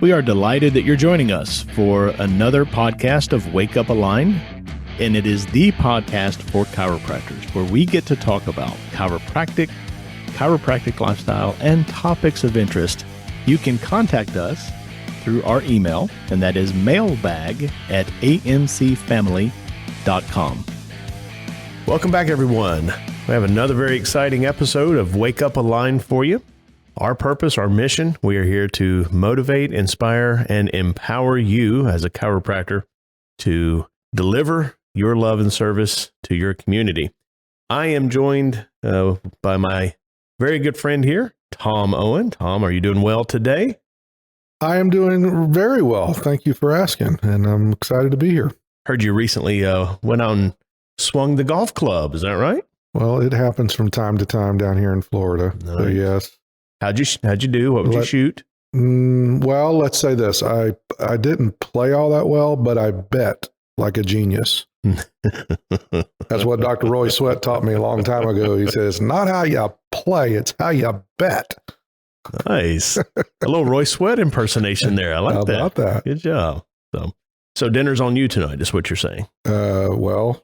We are delighted that you're joining us for another podcast of Wake Up Align, and it is the podcast for chiropractors where we get to talk about chiropractic lifestyle, and topics of interest. You can contact us through our email, and that is mailbag@amcfamily.com. Welcome back, everyone. We have another very exciting episode of Wake Up Align for you. Our purpose, our mission, we are here to motivate, inspire, and empower you as a chiropractor to deliver your love and service to your community. I am joined by my very good friend here, Tom Owen. Tom, are you doing well today? I am doing very well. Thank you for asking, and I'm excited to be here. Heard you recently went out and swung the golf club. Is that right? Well, it happens from time to time down here in Florida. Nice. So yes. How'd you do? What would you shoot? Well, let's say this. I didn't play all that well, but I bet like a genius. That's what Dr. Roy Sweat taught me a long time ago. He says, not how you play, it's how you bet. Nice. A little Roy Sweat impersonation there. I like how that. About that. Good job. So dinner's on you tonight, is what you're saying. Well,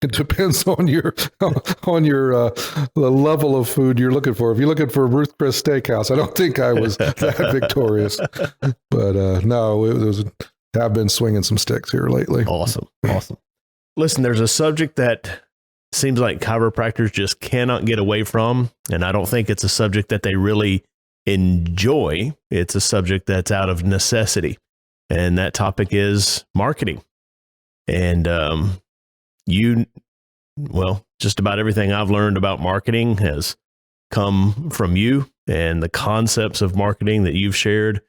it depends on your the level of food you're looking for. If you're looking for Ruth Chris Steakhouse, I don't think I was that victorious. But no, I've been swinging some sticks here lately. Awesome. Listen, there's a subject that seems like chiropractors just cannot get away from, and I don't think it's a subject that they really enjoy. It's a subject that's out of necessity, and that topic is marketing. And just about everything I've learned about marketing has come from you, and the concepts of marketing that you've shared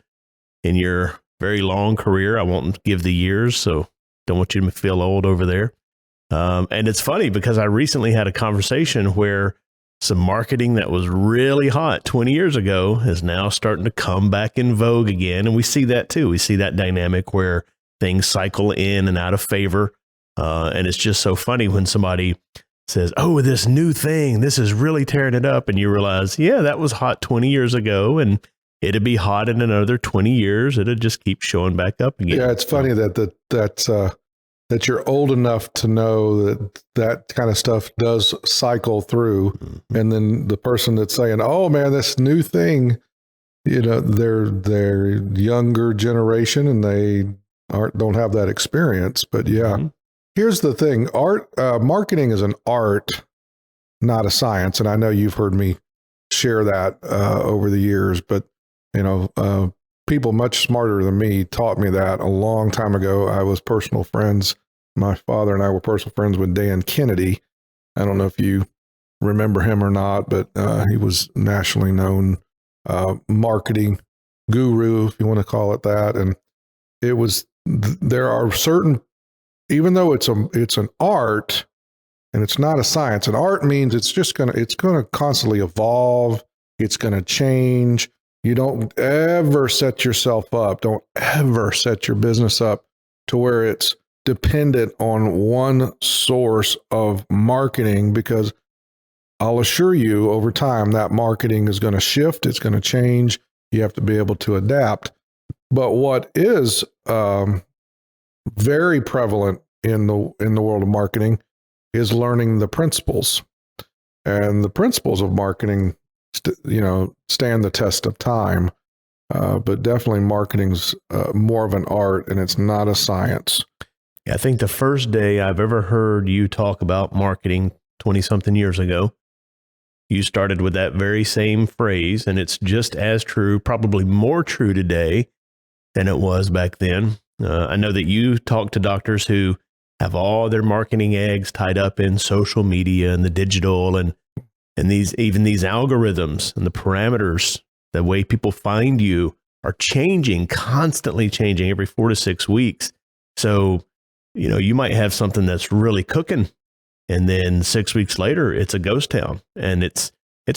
in your very long career. I won't give the years, so don't want you to feel old over there. And it's funny because I recently had a conversation where some marketing that was really hot 20 years ago is now starting to come back in vogue again. And we see that too. We see that dynamic where things cycle in and out of favor. And it's just so funny when somebody says, oh, this new thing, this is really tearing it up. And you realize, yeah, that was hot 20 years ago. And it'd be hot in another 20 years. It'd just keep showing back up again. Yeah, it's funny that you're old enough to know that kind of stuff does cycle through. Mm-hmm. And then the person that's saying, oh man, this new thing, they're younger generation and they don't have that experience. But yeah, mm-hmm. Here's the thing. Marketing is an art, not a science. And I know you've heard me share that over the years, but people much smarter than me taught me that a long time ago. I was personal friends. My father and I were personal friends with Dan Kennedy. I don't know if you remember him or not, but he was nationally known marketing guru, if you want to call it that. And there are certain, even though it's an art and it's not a science. An art means it's going to constantly evolve. It's going to change. You don't ever set yourself up. Don't ever set your business up to where it's dependent on one source of marketing, because I'll assure you over time that marketing is going to shift. It's going to change. You have to be able to adapt. But what is very prevalent in the world of marketing is learning the principles. And the principles of marketing stand the test of time. But definitely marketing's more of an art, and it's not a science. I think the first day I've ever heard you talk about marketing 20-something years ago, you started with that very same phrase, and it's just as true, probably more true today than it was back then. I know that you talk to doctors who have all their marketing eggs tied up in social media and the digital and these algorithms and the parameters, the way people find you are changing, constantly changing every 4 to 6 weeks. So, you might have something that's really cooking, and then 6 weeks later, it's a ghost town, and it's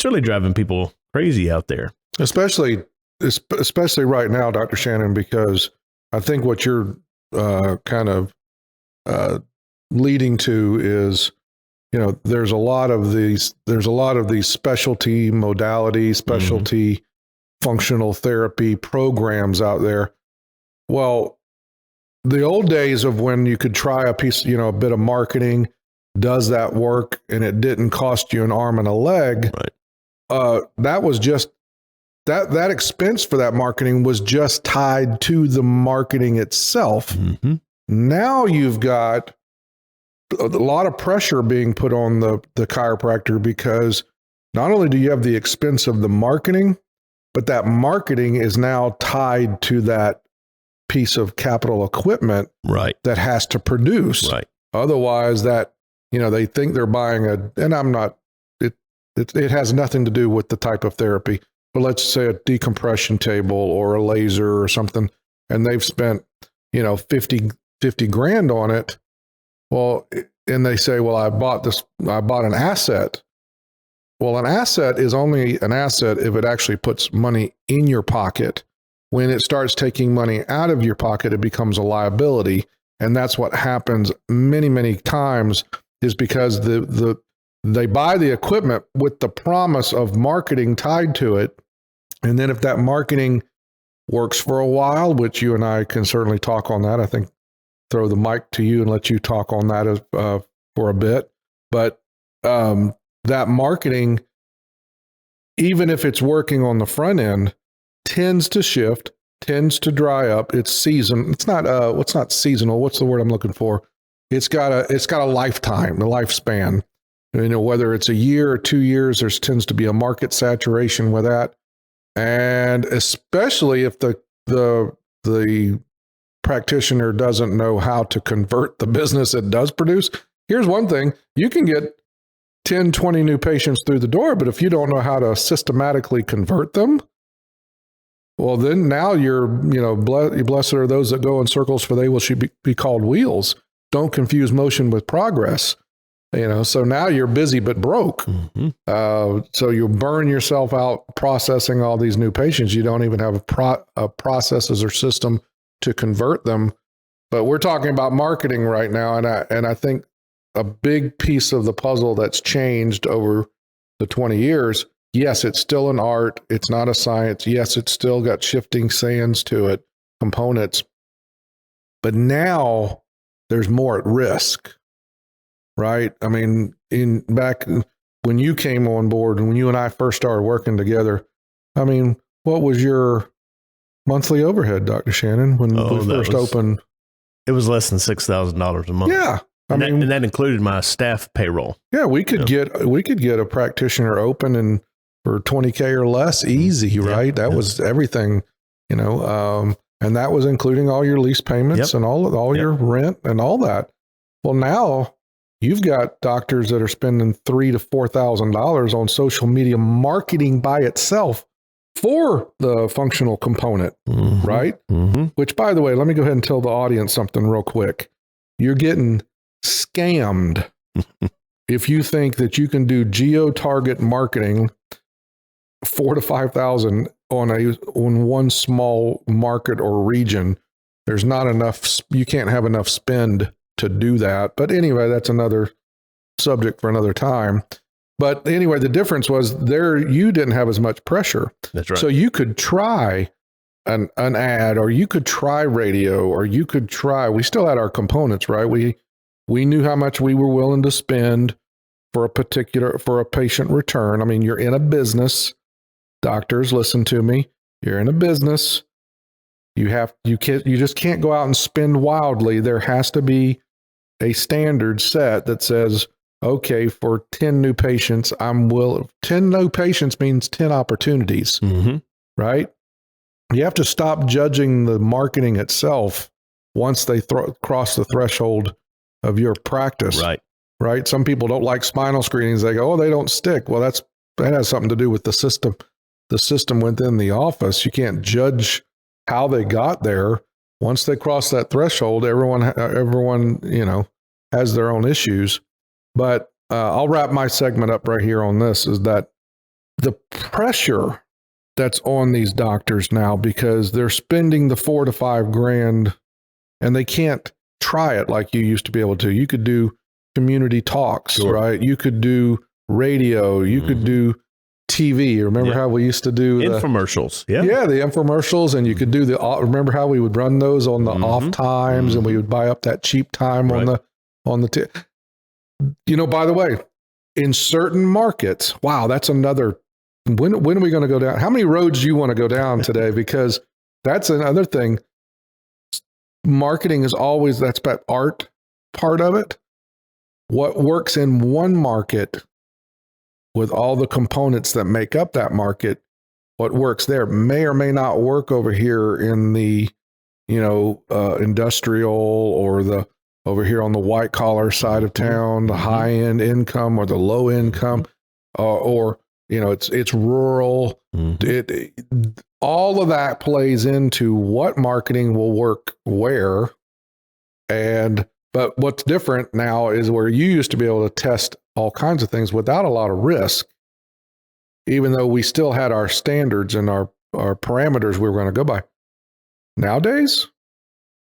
really driving people crazy out there. Especially right now, Dr. Shannon, because I think what you're kind of leading to is, there's a lot of these specialty modalities, specialty functional therapy programs out there Well, the old days of when you could try a piece, a bit of marketing, does that work, and it didn't cost you an arm and a leg. Right. That was just that expense for that marketing was just tied to the marketing itself. Mm-hmm. Now you've got a lot of pressure being put on the chiropractor, because not only do you have the expense of the marketing, but that marketing is now tied to that piece of capital equipment Right. that has to produce. Right. Otherwise, that, they think they're buying it has nothing to do with the type of therapy, but let's say a decompression table or a laser or something, and they've spent, 50 grand on it. Well, and they say, well, I bought an asset. Well, an asset is only an asset if it actually puts money in your pocket. When it starts taking money out of your pocket, it becomes a liability. And that's what happens many, many times, is because they buy the equipment with the promise of marketing tied to it. And then if that marketing works for a while, which you and I can certainly talk on that, I think throw the mic to you and let you talk on that for a bit. But that marketing, even if it's working on the front end, tends to shift, tends to dry up. It's season. It's not what's not seasonal. What's the word I'm looking for? It's got a lifetime, a lifespan. Whether it's a year or 2 years, there tends to be a market saturation with that. And especially if the practitioner doesn't know how to convert the business it does produce. Here's one thing: you can get 10, 20 new patients through the door, but if you don't know how to systematically convert them, well, then now you're, blessed are those that go in circles, for they will be called wheels. Don't confuse motion with progress. So now you're busy but broke. Mm-hmm. So you burn yourself out processing all these new patients. You don't even have a processes or system to convert them. But we're talking about marketing right now, and I think a big piece of the puzzle that's changed over the 20 years. Yes, it's still an art. It's not a science. Yes, it's still got shifting sands to it, components. But now there's more at risk, right? I mean, back when you came on board and when you and I first started working together, I mean, what was your monthly overhead, Dr. Shannon, when we first opened? It was less than $6,000 a month. Yeah. And that included my staff payroll. Yeah, we could get a practitioner open and for $20K or less, easy, right? That was everything, and that was including all your lease payments and all your rent and all that. Well, now you've got doctors that are spending $3,000 to $4,000 on social media marketing by itself for the functional component, right? Mm-hmm. Which, by the way, let me go ahead and tell the audience something real quick. You're getting scammed if you think that you can do geo-target marketing $4,000 to $5,000 on one small market or region. There's not enough. You can't have enough spend to do that. But anyway, that's another subject for another time. But anyway, the difference was there you didn't have as much pressure. That's right. So you could try an ad, or you could try radio, or you could try. We still had our components, right? We knew how much we were willing to spend for a patient return. I mean, you're in a business. Doctors, listen to me. You're in a business. You just can't go out and spend wildly. There has to be a standard set that says, okay, for 10 new patients, 10 new patients means 10 opportunities, right? You have to stop judging the marketing itself once they cross the threshold of your practice. Right. Some people don't like spinal screenings. They go, oh, they don't stick. Well, that has something to do with the system within the office. You can't judge how they got there. Once they cross that threshold, everyone, has their own issues. But I'll wrap my segment up right here on this, is that the pressure that's on these doctors now, because they're spending the $4,000 to $5,000 and they can't try it like you used to be able to. You could do community talks, right? You could do radio. You could do TV. Remember how we used to do infomercials? The infomercials, and you could do remember how we would run those on the off times, and we would buy up that cheap time on the by the way, in certain markets, wow, that's another, when are we going to go down? How many roads do you want to go down today? Because that's another thing. Marketing is always, that's that art part of it. What works in one market with all the components that make up that market, what works there may or may not work over here in the, industrial or over here on the white collar side of town, the high end income or the low income, or it's rural. All of that plays into what marketing will work where. But what's different now is where you used to be able to test all kinds of things without a lot of risk, even though we still had our standards and our parameters we were going to go by. Nowadays,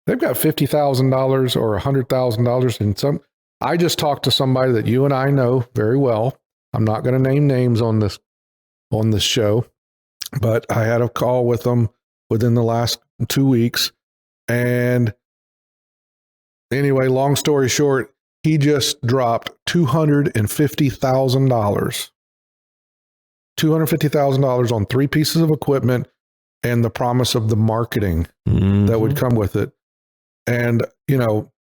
they've got $50,000 or $100,000 in some. I just talked to somebody that you and I know very well. I'm not going to name names on this show, but I had a call with them within the last 2 weeks. And anyway, long story short, he just dropped $250,000. $250,000 on 3 pieces of equipment and the promise of the marketing that would come with it. And,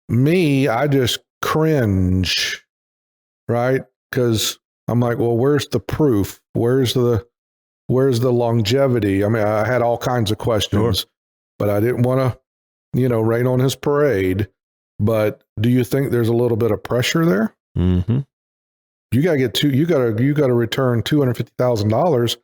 me, I just cringe, right? Because I'm like, well, where's the proof? Where's the longevity? I mean, I had all kinds of questions, but I didn't want to, rain on his parade. But do you think there's a little bit of pressure there? Mm-hmm. You got to return $250,000.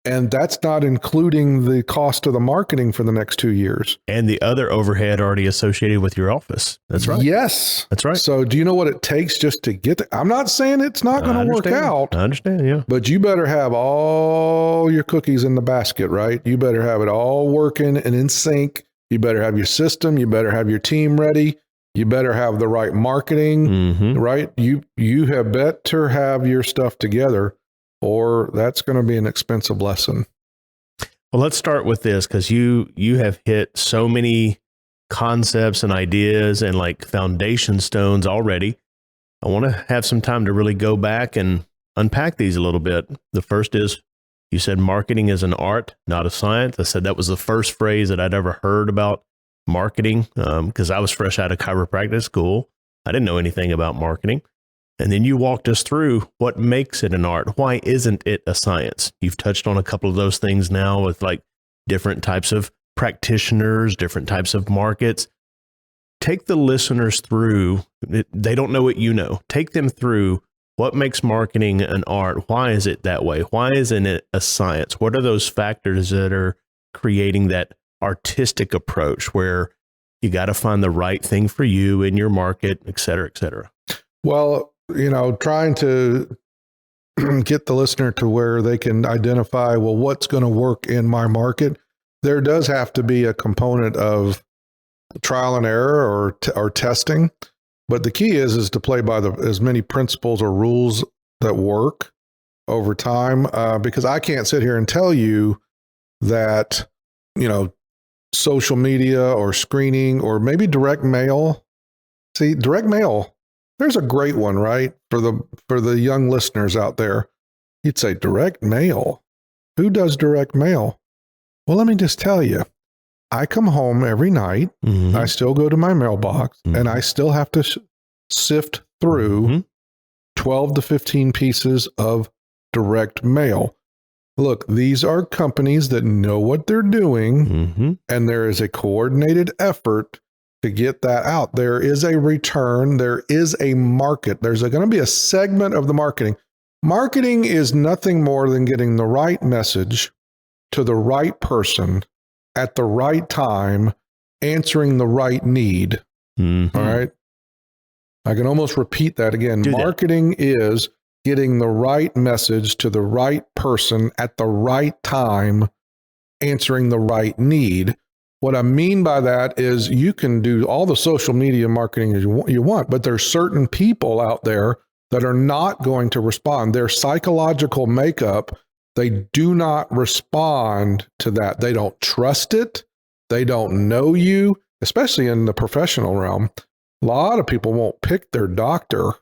And that's not including the cost of the marketing for the next 2 years. And the other overhead already associated with your office. That's right. Yes. That's right. So do you know what it takes just to get there? I'm not saying it's not going to work out. I understand, yeah. But you better have all your cookies in the basket, right? You better have it all working and in sync. You better have your system. You better have your team ready. You better have the right marketing, right? You have better have your stuff together, or that's going to be an expensive lesson. Well, let's start with this, because you have hit so many concepts and ideas and like foundation stones already. I want to have some time to really go back and unpack these a little bit. The first is, you said marketing is an art, not a science. I said that was the first phrase that I'd ever heard about marketing, because I was fresh out of chiropractic school. I didn't know anything about marketing. And then you walked us through what makes it an art. Why isn't it a science? You've touched on a couple of those things now with like different types of practitioners, different types of markets. Take the listeners through. They don't know what you know. Take them through what makes marketing an art. Why is it that way? Why isn't it a science? What are those factors that are creating that artistic approach where you got to find the right thing for you in your market, et cetera, et cetera? Well, trying to get the listener to where they can identify, well, what's going to work in my market. There does have to be a component of trial and error or testing. But the key is to play by as many principles or rules that work over time, because I can't sit here and tell you that, social media or screening or maybe direct mail. See, direct mail, there's a great one, right? For the young listeners out there, you'd say direct mail. Who does direct mail? Well, let me just tell you, I come home every night. I still go to my mailbox and I still have to sift through 12 to 15 pieces of direct mail. Look, these are companies that know what they're doing, and there is a coordinated effort to get that out. There is a return. There is a market. There's going to be a segment of the marketing. Marketing is nothing more than getting the right message to the right person at the right time, answering the right need. All right. I can almost repeat that again. Marketing is getting the right message to the right person at the right time, answering the right need. What I mean by that is you can do all the social media marketing you want, but there's certain people out there that are not going to respond. Their psychological makeup, they do not respond to that. They don't trust it. They don't know you, especially in the professional realm. A lot of people won't pick their doctor,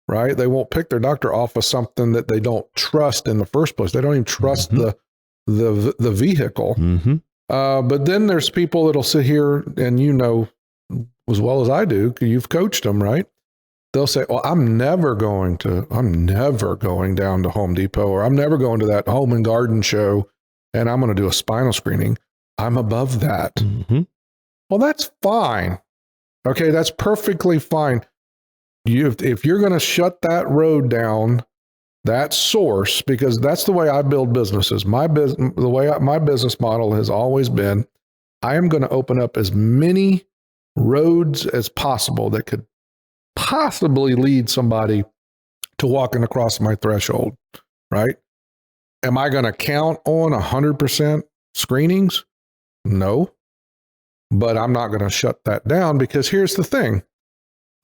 right? They won't pick their doctor off of something that they don't trust in the first place. They don't even trust the vehicle. But then there's people that'll sit here, and you know as well as I do, you've coached them, right? They'll say, well, I'm never going down to Home Depot, or I'm never going to that home and garden show, and I'm going to do a spinal screening. I'm above that. Well, that's fine. Okay, that's perfectly fine. If you're going to shut that road down, that source, because that's the way I build businesses. My business model has always been, I am going to open up as many roads as possible that could possibly lead somebody to walking across my threshold, right? Am I going to count on 100% screenings? No, but I'm not going to shut that down, because here's the thing.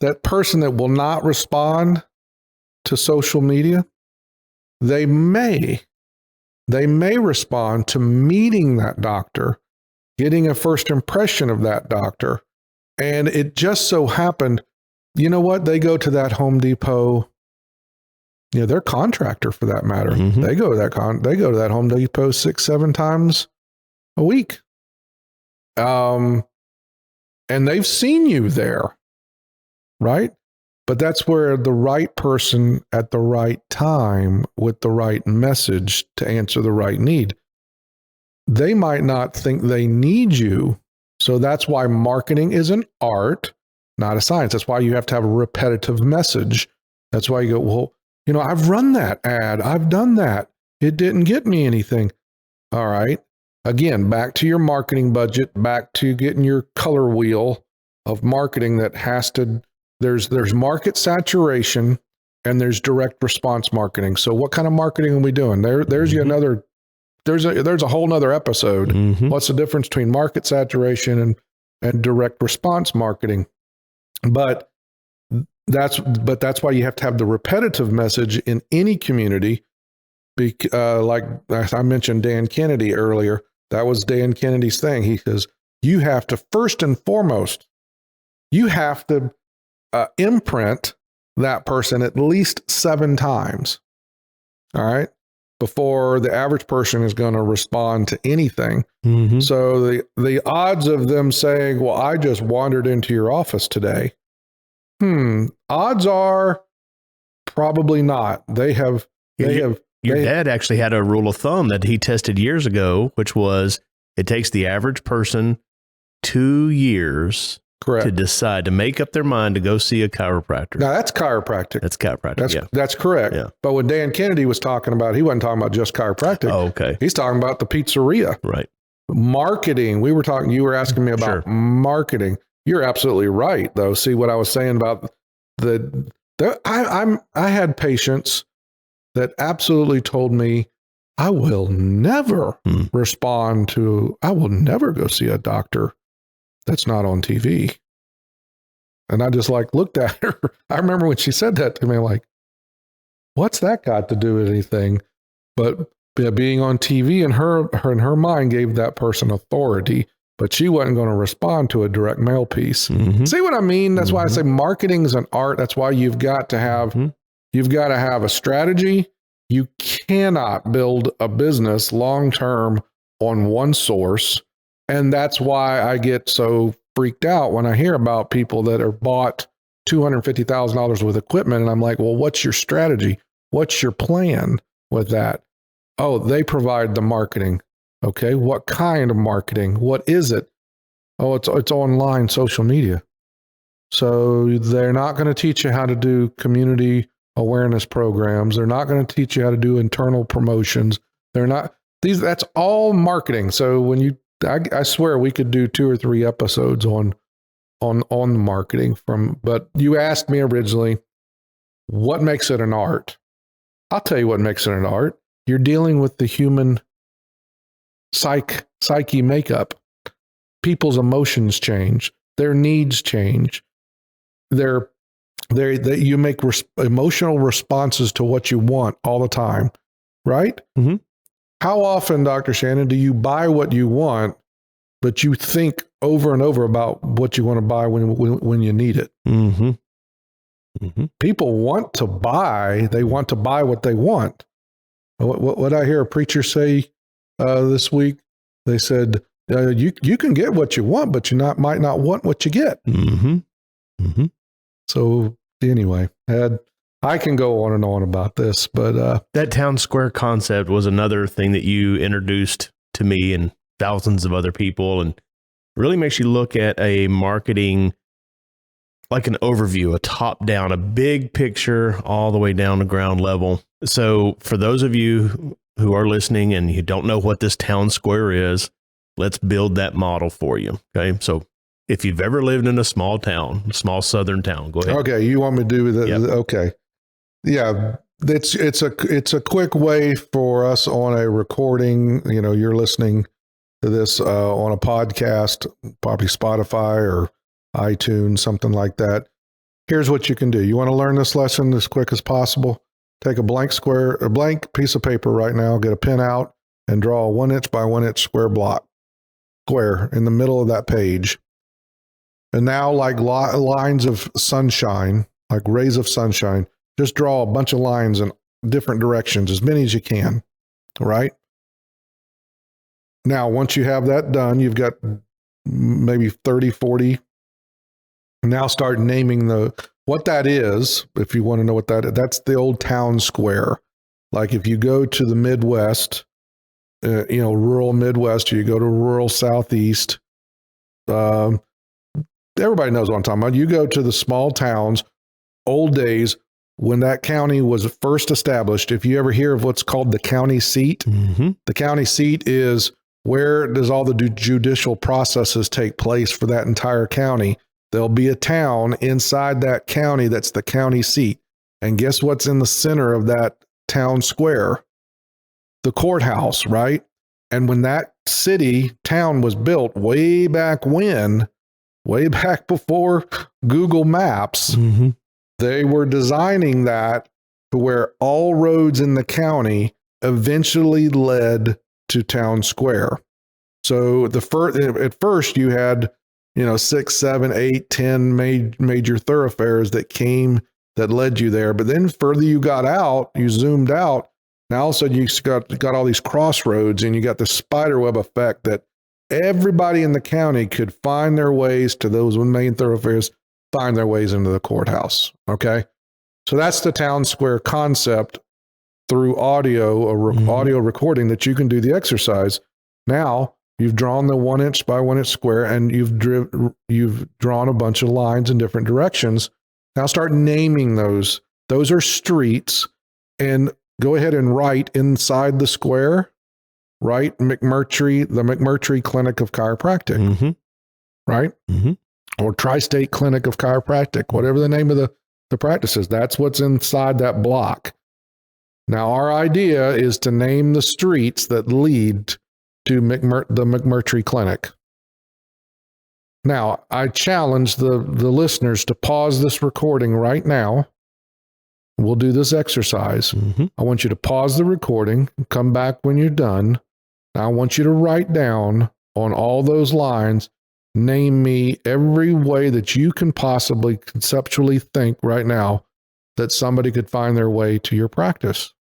That person that will not respond to social media, they may respond to meeting that doctor, getting a first impression of that doctor. And it just so happened, you know what? They go to that Home Depot, they're a contractor for that matter. They go to that Home Depot 6-7 times a week. And they've seen you there, right? But that's where the right person at the right time with the right message to answer the right need. They might not think they need you. So that's why marketing is an art, not a science. That's why you have to have a repetitive message. That's why you go, well, I've run that ad. I've done that. It didn't get me anything. All right. Again, back to your marketing budget, back to getting your color wheel of marketing that has to, there's market saturation and there's direct response marketing. So what kind of marketing are we doing? There's another, there's a whole nother episode. What's the difference between market saturation and direct response marketing? But that's why you have to have the repetitive message in any community. Like I mentioned Dan Kennedy earlier, that was Dan Kennedy's thing. He says, you have to, first and foremost, you have to imprint that person at least 7 times. All right. Before the average person is going to respond to anything. So the odds of them saying, well, I just wandered into your office today. Odds are probably not. Your dad actually had a rule of thumb that he tested years ago, which was it takes the average person 2 years to decide to make up their mind to go see a chiropractor. Now that's chiropractic. That's chiropractic. That's correct. Yeah. But what Dan Kennedy was talking about, he wasn't talking about just chiropractic. Oh, okay. He's talking about the pizzeria. Right. Marketing. You were asking me about marketing. You're absolutely right, though. See what I was saying about I had patients that absolutely told me, I will never respond to, I will never go see a doctor that's not on TV. And I just looked at her. I remember when she said that to me, what's that got to do with anything? But being on TV in her mind gave that person authority, but she wasn't going to respond to a direct mail piece. See what I mean? That's why I say marketing is an art. That's why you've got to have a strategy. You cannot build a business long-term on one source. And that's why I get so freaked out when I hear about people that are bought $250,000 worth of equipment. And I'm like, well, what's your strategy? What's your plan with that? Oh, they provide the marketing. Okay. What kind of marketing? What is it? Oh, it's online social media. So they're not going to teach you how to do community awareness programs. They're not going to teach you how to do internal promotions. That's all marketing. So I swear we could do 2 or 3 episodes on marketing but you asked me originally, what makes it an art? I'll tell you what makes it an art. You're dealing with the human psyche makeup. People's emotions change. Their needs change. Their You make emotional responses to what you want all the time, right? Mm-hmm. How often, Dr. Shannon, do you buy what you want, but you think over and over about what you want to buy when you need it? Mm-hmm. Mm-hmm. People want to buy. They want to buy what they want. What I hear a preacher say this week, they said, you can get what you want, but you might not want what you get. Mm-hmm. Mm-hmm. So anyway, I can go on and on about this, but that town square concept was another thing that you introduced to me and thousands of other people, and really makes you look at a marketing like an overview, a top down, a big picture all the way down to ground level. So for those of you who are listening and you don't know what this town square is, let's build that model for you. Okay. So if you've ever lived in a small town, small southern town, go ahead. Okay. You want me to do that? Yep. Okay. Yeah. It's a quick way for us on a recording. You know, you're listening to this on a podcast, probably Spotify or iTunes, something like that. Here's what you can do. You want to learn this lesson as quick as possible? Take a blank piece of paper right now, get a pen out and draw a 1 inch by 1 inch square in the middle of that page. And now, like lines of sunshine, like rays of sunshine, just draw a bunch of lines in different directions, as many as you can. All right. Now, once you have that done, you've got maybe 30, 40. Now start naming what that is. If you want to know what that is, that's the old town square. Like if you go to the Midwest, rural Midwest, or you go to rural Southeast, everybody knows what I'm talking about. You go to the small towns, old days, when that county was first established. If you ever hear of what's called the county seat, the county seat is where does all the judicial processes take place for that entire county. There'll be a town inside that county that's the county seat. And guess what's in the center of that town square? The courthouse, right? And when that town was built way back before Google Maps, they were designing that to where all roads in the county eventually led to town square. So at first you had 6, 7, 8, 10 major thoroughfares that led you there. But then further you got out, you zoomed out. Now all of a sudden you got all these crossroads, and you got the spiderweb effect that everybody in the county could find their ways to those main thoroughfares, find their ways into the courthouse. Okay. So that's the town square concept through audio, audio recording, that you can do the exercise. Now, you've drawn the 1 inch by 1 inch square, and you've drawn a bunch of lines in different directions. Now start naming those. Those are streets, and go ahead and write inside the square, write the McMurtry Clinic of Chiropractic, right? Or Tri-State Clinic of Chiropractic, whatever the name of the practice is. That's what's inside that block. Now our idea is to name the streets that lead to the McMurtry Clinic. Now, I challenge the listeners to pause this recording right now. We'll do this exercise. I want you to pause the recording, come back when you're done. Now, I want you to write down on all those lines, name me every way that you can possibly conceptually think right now that somebody could find their way to your practice.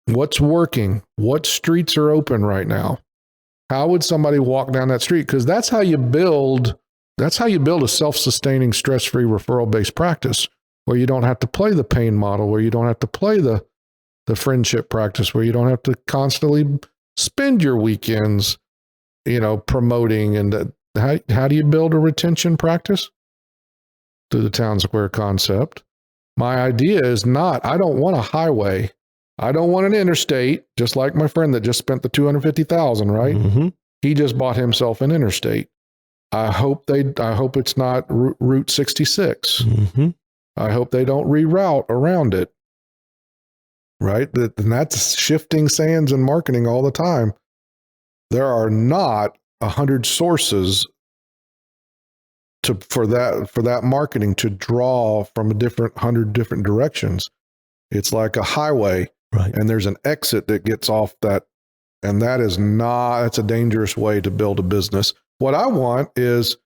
What's working? What streets are open right now? How would somebody walk down that street? Because that's how you build a self-sustaining, stress-free, referral-based practice, where you don't have to play the pain model, where you don't have to play the friendship practice, where you don't have to constantly spend your weekends, promoting. And how do you build a retention practice? Through the town square concept. My idea is I don't want a highway. I don't want an interstate, just like my friend that just spent the $250,000, right? He just bought himself an interstate. I hope it's not Route 66. I hope they don't reroute around it, right? And that's shifting sands in marketing all the time. There are not 100 sources for that marketing to draw from a different 100 different directions. It's like a highway, right? And there's an exit that gets off that, and that's a dangerous way to build a business. What I want is,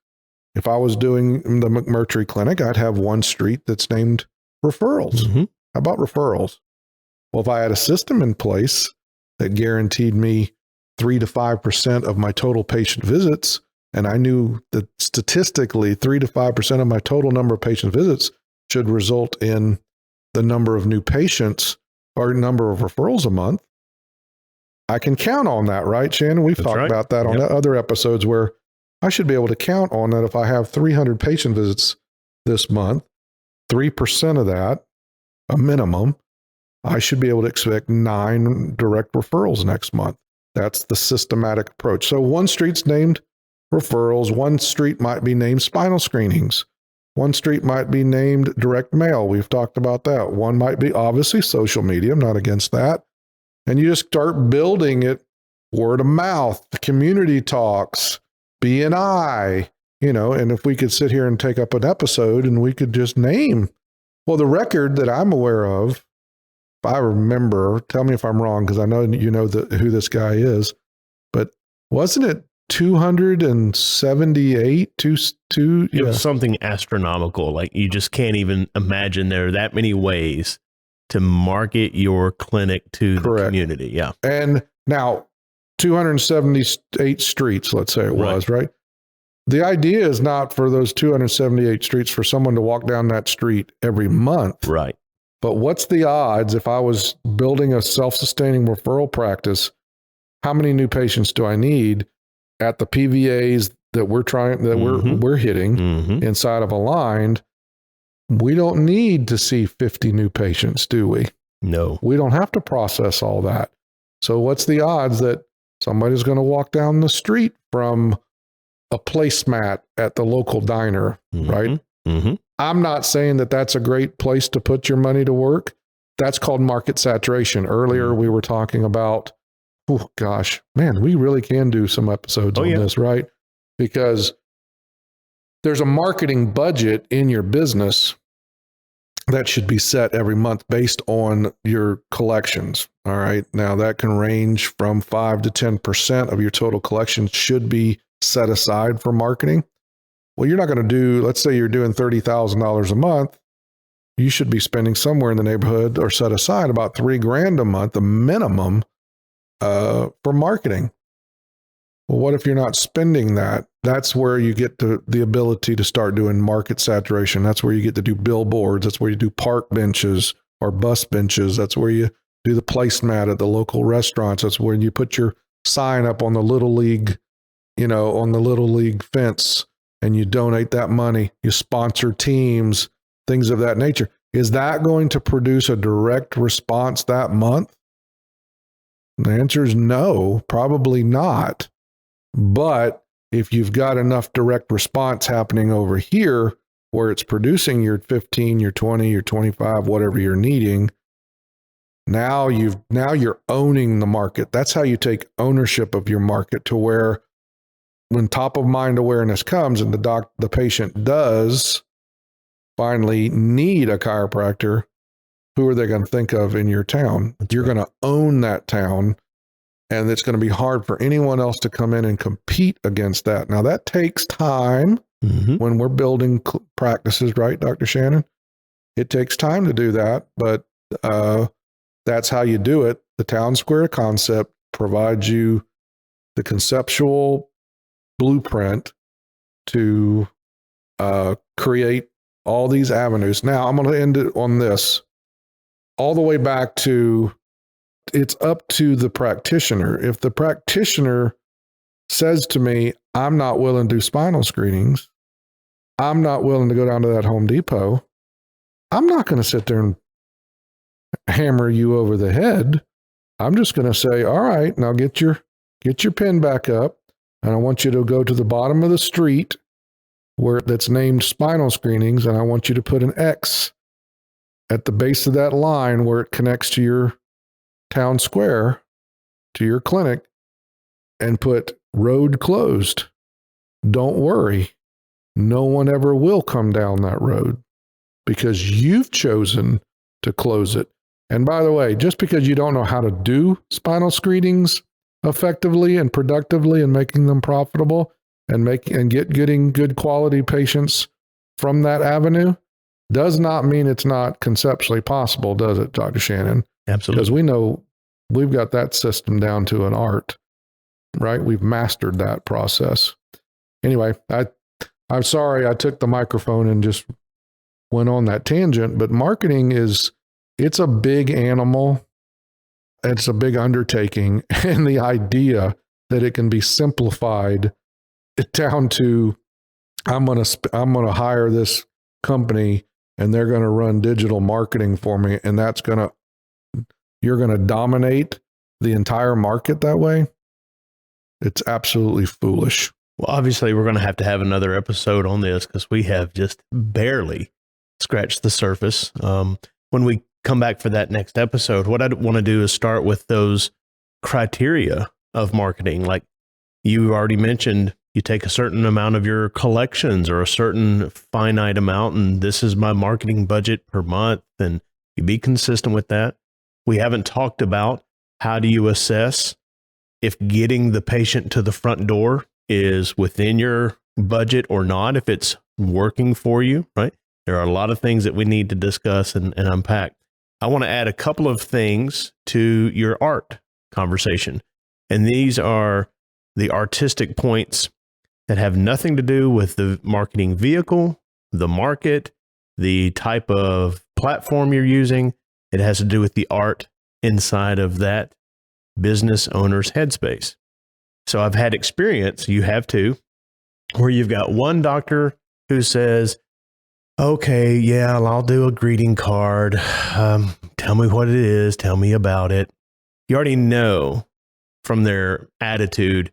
if I was doing the McMurtry Clinic, I'd have one street that's named referrals. Mm-hmm. How about referrals? Well, if I had a system in place that guaranteed me 3 to 5% of my total patient visits, and I knew that statistically 3 to 5% of my total number of patient visits should result in the number of new patients or number of referrals a month, I can count on that, right, Shannon? We've talked about that on other episodes, where I should be able to count on that. If I have 300 patient visits this month, 3% of that, a minimum, I should be able to expect 9 direct referrals next month. That's the systematic approach. So one street's named referrals. One street might be named spinal screenings. One street might be named direct mail. We've talked about that. One might be obviously social media. I'm not against that. And you just start building it, word of mouth, the community talks, BNI, and if we could sit here and take up an episode and we could just name, well, the record that I'm aware of, if I remember, tell me if I'm wrong, because I know who this guy is, but wasn't it 278? It was something astronomical. Like, you just can't even imagine there are that many ways to market your clinic to the community. Yeah. And now 278 streets, let's say it was, right? The idea is not for those 278 streets for someone to walk down that street every month. Right. But what's the odds, if I was building a self-sustaining referral practice, how many new patients do I need at the PVAs that we're hitting inside of Aligned? We don't need to see 50 new patients, do we? No. We don't have to process all that. So what's the odds that somebody's going to walk down the street from a placemat at the local diner, right? Mm-hmm. I'm not saying that that's a great place to put your money to work. That's called market saturation. Earlier, we were talking about, oh gosh, man, we really can do some episodes on this, right? Because there's a marketing budget in your business that should be set every month based on your collections. All right. Now that can range from 5 to 10% of your total collections should be set aside for marketing. Well, you're not going to do, let's say you're doing $30,000 a month. You should be spending somewhere in the neighborhood, or set aside about $3,000 a month, a minimum, for marketing. Well, what if you're not spending that? That's where you get to the ability to start doing market saturation. That's where you get to do billboards. That's where you do park benches or bus benches. That's where you do the placemat at the local restaurants. That's where you put your sign up on the Little League, on the Little League fence, and you donate that money. You sponsor teams, things of that nature. Is that going to produce a direct response that month? The answer is no, probably not. But if you've got enough direct response happening over here where it's producing your 15, your 20, your 25, whatever you're needing, now you're owning the market. That's how you take ownership of your market, to where when top of mind awareness comes and the patient does finally need a chiropractor, who are they going to think of in your town? You're going to own that town. And it's going to be hard for anyone else to come in and compete against that. Now, that takes time when we're building practices, right, Dr. Shannon? It takes time to do that, but that's how you do it. The town square concept provides you the conceptual blueprint to create all these avenues. Now, I'm going to end it on this, all the way back to, it's up to the practitioner. If the practitioner says to me, I'm not willing to do spinal screenings, I'm not willing to go down to that Home Depot, I'm not going to sit there and hammer you over the head. I'm just going to say, all right, now get your pen back up, and I want you to go to the bottom of the street where that's named spinal screenings, and I want you to put an X at the base of that line where it connects to your town square, to your clinic, and put road closed. Don't worry. no one ever will come down that road because you've chosen to close it. And by the way, just because you don't know how to do spinal screenings effectively and productively and making them profitable and getting good quality patients from that avenue does not mean it's not conceptually possible, does it, Dr. Shannon? Absolutely. Because we know we've got that system down to an art, right? We've mastered that process. Anyway, I'm sorry I took the microphone and just went on that tangent, but marketing it's a big animal. It's a big undertaking. And the idea that it can be simplified down to, I'm going to hire this company and they're going to run digital marketing for me. And you're going to dominate the entire market that way. It's absolutely foolish. Well, obviously, we're going to have another episode on this because we have just barely scratched the surface. When we come back for that next episode, what I want to do is start with those criteria of marketing. Like you already mentioned, you take a certain amount of your collections or a certain finite amount, and this is my marketing budget per month, and you be consistent with that. We haven't talked about how do you assess if getting the patient to the front door is within your budget or not, if it's working for you, right? There are a lot of things that we need to discuss and unpack. I want to add a couple of things to your art conversation. And these are the artistic points that have nothing to do with the marketing vehicle, the market, the type of platform you're using. It has to do with the art inside of that business owner's headspace. So I've had experience, you have too, where you've got one doctor who says, okay, yeah, I'll do a greeting card. Tell me what it is. Tell me about it. You already know from their attitude,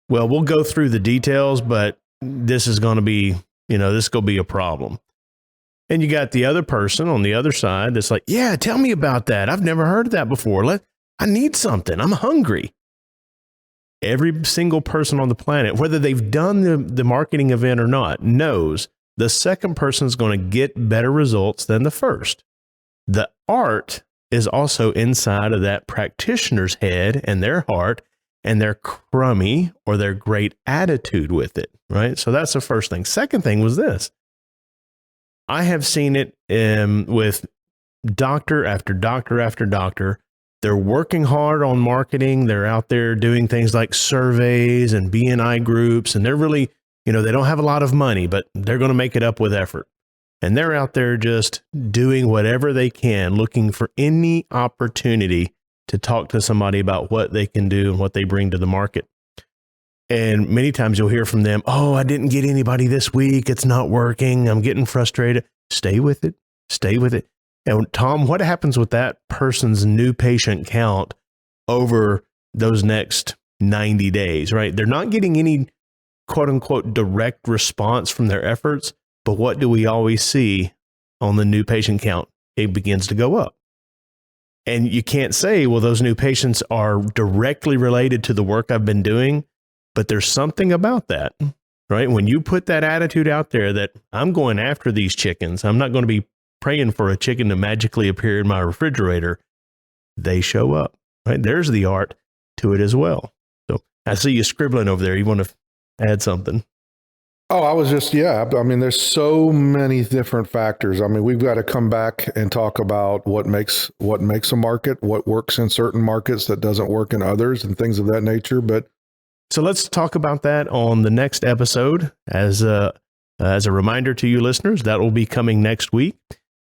well, we'll go through the details, but this is going to be, this is going to be a problem. And you got the other person on the other side that's like, yeah, tell me about that. I've never heard of that before. I need something. I'm hungry. Every single person on the planet, whether they've done the marketing event or not, knows the second person is going to get better results than the first. The art is also inside of that practitioner's head and their heart and their crummy or their great attitude with it, right? So that's the first thing. Second thing was this. I have seen it with doctor after doctor after doctor. They're working hard on marketing. They're out there doing things like surveys and BNI groups, and they're really, they don't have a lot of money, but they're going to make it up with effort. And they're out there just doing whatever they can, looking for any opportunity to talk to somebody about what they can do and what they bring to the market. And many times you'll hear from them, oh, I didn't get anybody this week. It's not working. I'm getting frustrated. Stay with it. Stay with it. And Tom, what happens with that person's new patient count over those next 90 days, right? They're not getting any quote unquote direct response from their efforts, but what do we always see on the new patient count? It begins to go up. And you can't say, well, those new patients are directly related to the work I've been doing, but there's something about that, right? When you put that attitude out there that I'm going after these chickens, I'm not going to be praying for a chicken to magically appear in my refrigerator, they show up, right? There's the art to it as well. So I see you scribbling over there. You want to add something? Oh, I was just, I mean, there's so many different factors. I mean, we've got to come back and talk about what makes a market, what works in certain markets that doesn't work in others and things of that nature. But so let's talk about that on the next episode. As a reminder to you listeners, that will be coming next week.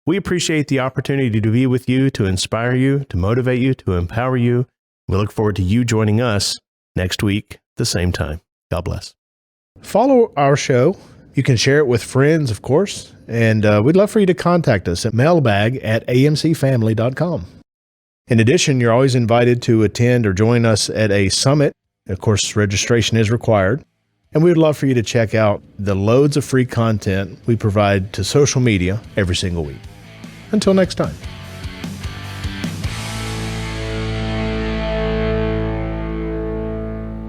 We appreciate the opportunity to be with you, to inspire you, to motivate you, to empower you. We look forward to you joining us next week, the same time. God bless. Follow our show. You can share it with friends, of course, and we'd love for you to contact us at mailbag@amcfamily.com. In addition, you're always invited to attend or join us at a summit. Of course, registration is required. And we would love for you to check out the loads of free content we provide to social media every single week. Until next time.